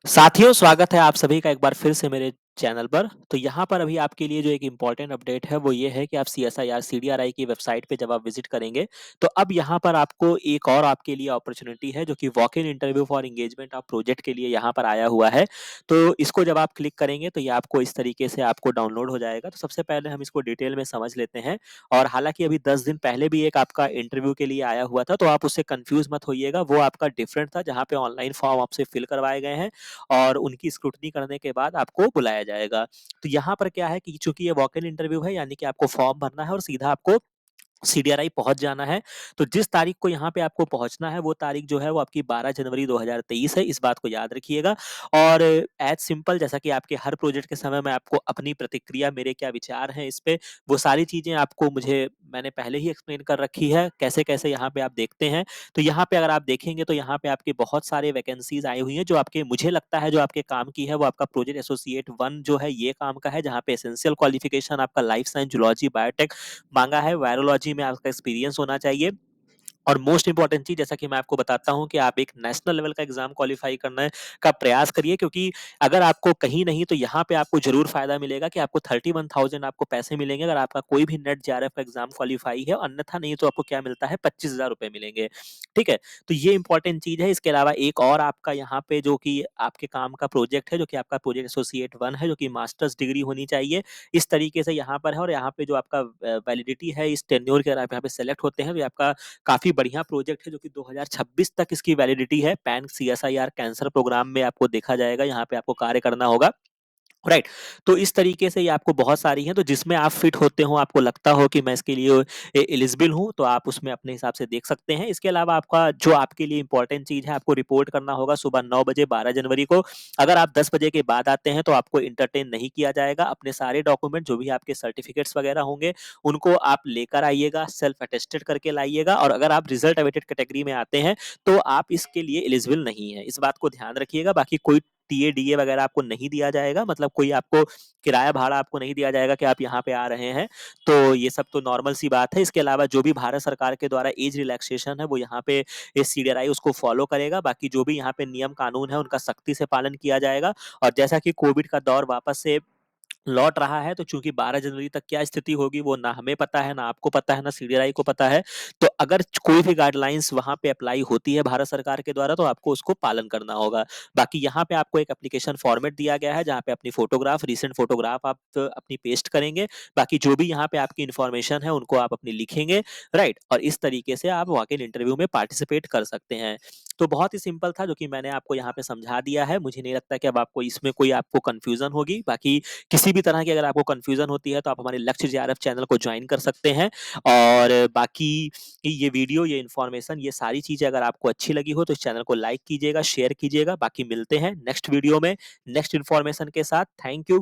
साथियों, स्वागत है आप सभी का एक बार फिर से मेरे चैनल पर। तो यहाँ पर अभी आपके लिए जो एक इम्पोर्टेंट अपडेट है वो ये है कि आप सीएसआईआर सीडीआरआई की वेबसाइट पे जब आप विजिट करेंगे, तो अब यहाँ पर आपको एक और आपके लिए अपॉर्च्युनिटी है जो कि walk in interview for engagement of project के लिए यहाँ पर आया हुआ है। तो इसको जब आप क्लिक करेंगे तो ये आपको इस तरीके से आपको डाउनलोड हो जाएगा। तो सबसे पहले हम इसको डिटेल में समझ लेते हैं। और हालाँकि अभी 10 दिन पहले भी एक आपका इंटरव्यू के लिए आया हुआ था, तो आप उससे कन्फ्यूज़ मत होइएगा। वो आपका डिफरेंट था, जहाँ पे ऑनलाइन फॉर्म आपसे फिल करवाए गए हैं और उनकी स्क्रूटनी करने के बाद आपको बुलाया जाएगा। तो यहाँ पर क्या है कि चूँकि ये वॉक इन इंटरव्यू है, यानी कि आपको फॉर्म भरना है और सीधा आपको सीडीआरआई पहुँच जाना है। तो जिस तारीख को यहाँ पे आपको पहुँचना है, वो तारीख जो है वो आपकी 12 जनवरी 2023 है, इस बात को याद रखिएगा। और एज़ सिंपल, जैसा कि आपके हर प्रोजेक्ट के समय मैं आपको अपनी प्रतिक्रिया, मेरे क्या विचार हैं इस पे, वो सारी चीज़ें आपको मैंने पहले ही एक्सप्लेन कर रखी है, कैसे-कैसे यहाँ पे आप देखते हैं। तो यहाँ पे अगर आप देखेंगे तो यहाँ पे आपके बहुत सारे वैकेंसीज़ आई हुई हैं, जो आपके, मुझे लगता है जो आपके काम की है, वो आपका प्रोजेक्ट एसोसिएट 1 जो है ये काम का है, जहाँ पे एसेंशियल क्वालिफिकेशन आपका लाइफ साइंस, जूलॉजी, बायोटेक माँगा है। वायरोलॉजी में आपका एक्सपीरियंस होना चाहिए। और मोस्ट इम्पोर्टेंट चीज़, जैसा कि मैं आपको बताता हूँ कि आप एक नेशनल लेवल का एग्ज़ाम क्वालीफाई करने का प्रयास करिए, क्योंकि अगर आपको कहीं नहीं तो यहाँ पे आपको ज़रूर फ़ायदा मिलेगा कि आपको 31,000 आपको पैसे मिलेंगे अगर आपका कोई भी नेट जेआरएफ का एग्ज़ाम क्वालीफाई है, अन्यथा नहीं तो आपको क्या मिलता है, 25,000 रुपए मिलेंगे। ठीक है? तो ये इम्पोर्टेंट चीज़ है। इसके अलावा एक और आपका यहाँ पे जो कि आपके काम का प्रोजेक्ट है, जो कि आपका प्रोजेक्ट एसोसिएट 1 है, जो कि मास्टर्स डिग्री होनी चाहिए। इस तरीके से यहाँ पर है। और यहाँ पे जो आपका वैलिडिटी है इस टेन्योर के, अगर आप यहाँ पे सेलेक्ट होते हैं, तो ये आपका काफ़ी बढ़िया प्रोजेक्ट है, जो कि 2026 तक इसकी वैलिडिटी है। पैन सीएसआईआर कैंसर प्रोग्राम में आपको देखा जाएगा, यहाँ पे आपको कार्य करना होगा। राइट। तो इस तरीके से ये आपको बहुत सारी हैं, तो जिसमें आप फिट होते हो, आपको लगता हो कि मैं इसके लिए एलिजिबल हूँ, तो आप उसमें अपने हिसाब से देख सकते हैं। इसके अलावा आपका जो आपके लिए इंपॉर्टेंट चीज़ है, आपको रिपोर्ट करना होगा सुबह 9 बजे 12 जनवरी को। अगर आप 10 बजे के बाद आते हैं तो आपको एंटरटेन नहीं किया जाएगा। अपने सारे डॉक्यूमेंट, जो भी आपके सर्टिफिकेट्स वगैरह होंगे, उनको आप लेकर आइएगा, सेल्फ अटेस्टेड करके लाइएगा। और अगर आप रिजल्ट अवेटेड कैटेगरी में आते हैं तो आप इसके लिए एलिजिबल नहीं है, इस बात को ध्यान रखिएगा। बाकी कोई टीए डीए वगैरह आपको नहीं दिया जाएगा, मतलब कोई आपको किराया भाड़ा आपको नहीं दिया जाएगा कि आप यहाँ पे आ रहे हैं। तो ये सब तो नॉर्मल सी बात है। इसके अलावा जो भी भारत सरकार के द्वारा एज रिलैक्सेशन है, वो यहाँ पे ये सीडीआरआई उसको फॉलो करेगा। बाकी जो भी यहाँ पे नियम कानून है, उनका सख्ती से पालन किया जाएगा। और जैसा कि कोविड का दौर वापस से लौट रहा है, तो चूंकि 12 जनवरी तक क्या स्थिति होगी वो ना हमें पता है, ना आपको पता है, ना सीडीआरआई को पता है। तो अगर कोई भी गाइडलाइंस वहां पे अप्लाई होती है भारत सरकार के द्वारा, तो आपको उसको पालन करना होगा। बाकी यहाँ पे आपको एक एप्लीकेशन फॉर्मेट दिया गया है, जहाँ पे अपनी फोटोग्राफ, रीसेंट फोटोग्राफ आप अपनी पेस्ट करेंगे। बाकी जो भी यहाँ पे आपकी इन्फॉर्मेशन है उनको आप अपनी लिखेंगे। राइट। और इस तरीके से आप वॉक इन इंटरव्यू में पार्टिसिपेट कर सकते हैं। तो बहुत ही सिंपल था, जो कि मैंने आपको यहाँ पे समझा दिया है। मुझे नहीं लगता कि अब आपको इसमें कोई आपको कंफ्यूजन होगी। बाकी किसी भी तरह की अगर आपको कंफ्यूजन होती है तो आप हमारे लक्ष्य जेआरएफ चैनल को ज्वाइन कर सकते हैं। और बाकी ये वीडियो, ये इन्फॉर्मेशन, ये सारी चीजें अगर आपको अच्छी लगी हो तो इस चैनल को लाइक कीजिएगा, शेयर कीजिएगा। बाकी मिलते हैं नेक्स्ट वीडियो में नेक्स्ट इन्फॉर्मेशन के साथ। Thank you.